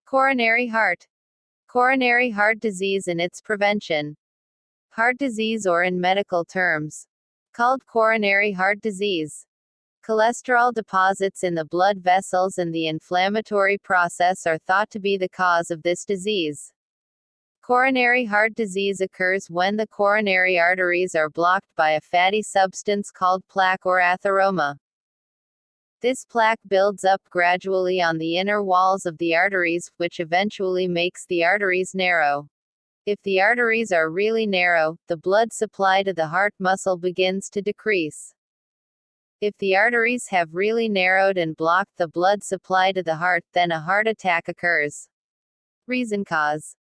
Coronary heart. Coronary heart disease and its prevention. Heart disease, or in medical terms, called coronary heart disease. Cholesterol deposits in the blood vessels and the inflammatory process are thought to be the cause of this disease. Coronary heart disease occurs when the coronary arteries are blocked by a fatty substance called plaque or atheroma. This plaque builds up gradually on the inner walls of the arteries, which eventually makes the arteries narrow. If the arteries are really narrow, the blood supply to the heart muscle begins to decrease. If the arteries have really narrowed and blocked the blood supply to the heart, then a heart attack occurs. Reason cause.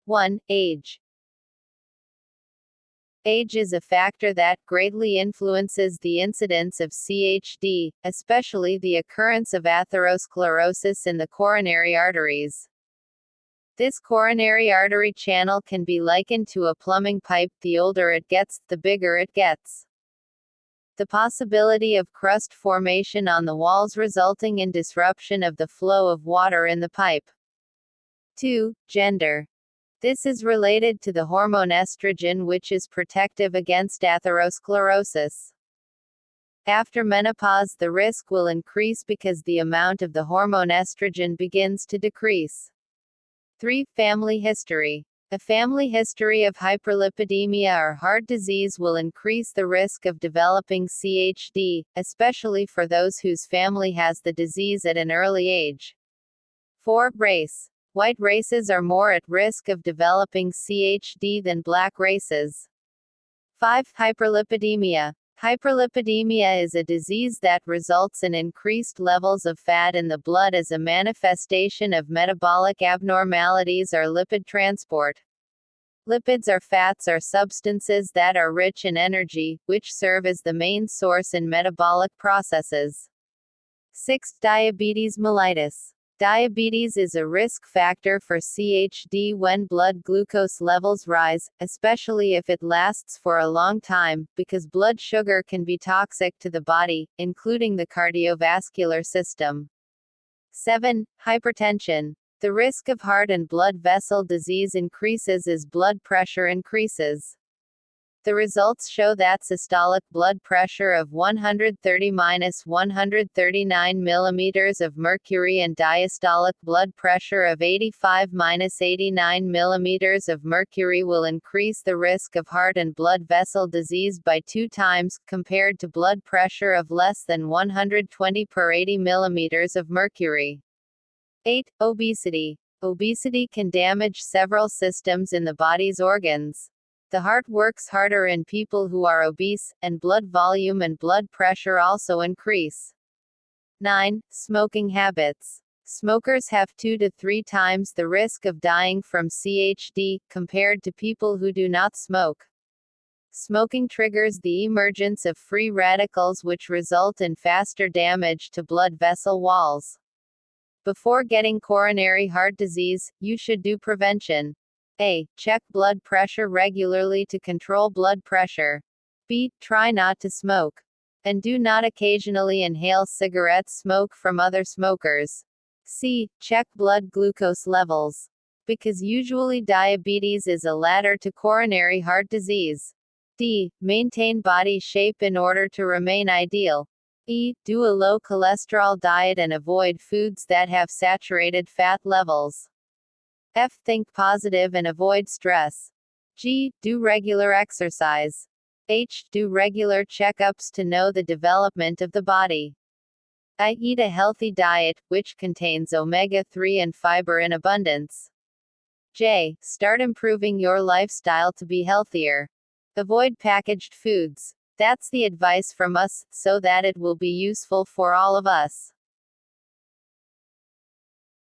1. Age. Age is a factor that greatly influences the incidence of CHD, especially the occurrence of atherosclerosis in the coronary arteries. This coronary artery channel can be likened to a plumbing pipe. The older it gets, the bigger it gets. The possibility of crust formation on the walls resulting in disruption of the flow of water in the pipe. 2. Gender. This is related to the hormone estrogen, which is protective against atherosclerosis. After menopause, the risk will increase because the amount of the hormone estrogen begins to decrease. 3. Family history. A family history of hyperlipidemia or heart disease will increase the risk of developing CHD, especially for those whose family has the disease at an early age. 4. Race. White races are more at risk of developing CHD than black races. 5. Hyperlipidemia. Hyperlipidemia is a disease that results in increased levels of fat in the blood as a manifestation of metabolic abnormalities or lipid transport. Lipids or fats are substances that are rich in energy, which serve as the main source in metabolic processes. 6. Diabetes mellitus. Diabetes is a risk factor for CHD when blood glucose levels rise, especially if it lasts for a long time, because blood sugar can be toxic to the body, including the cardiovascular system. 7. Hypertension. The risk of heart and blood vessel disease increases as blood pressure increases. The results show that systolic blood pressure of 130–139 mm of mercury and diastolic blood pressure of 85–89 mm of mercury will increase the risk of heart and blood vessel disease by 2 times, compared to blood pressure of less than 120/80 mm of mercury. 8. Obesity. Obesity can damage several systems in the body's organs. The heart works harder in people who are obese, and blood volume and blood pressure also increase. 9. Smoking habits. Smokers have 2 to 3 times the risk of dying from CHD, compared to people who do not smoke. Smoking triggers the emergence of free radicals, which result in faster damage to blood vessel walls. Before getting coronary heart disease, you should do prevention. A. Check blood pressure regularly to control blood pressure. B. Try not to smoke. And do not occasionally inhale cigarette smoke from other smokers. C. Check blood glucose levels. Because usually diabetes is a ladder to coronary heart disease. D. Maintain body shape in order to remain ideal. E. Do a low cholesterol diet and avoid foods that have saturated fat levels. F. Think positive and avoid stress. G. Do regular exercise. H. Do regular checkups to know the development of the body. I. Eat a healthy diet, which contains omega-3 and fiber in abundance. J. Start improving your lifestyle to be healthier. Avoid packaged foods. That's the advice from us, so that it will be useful for all of us.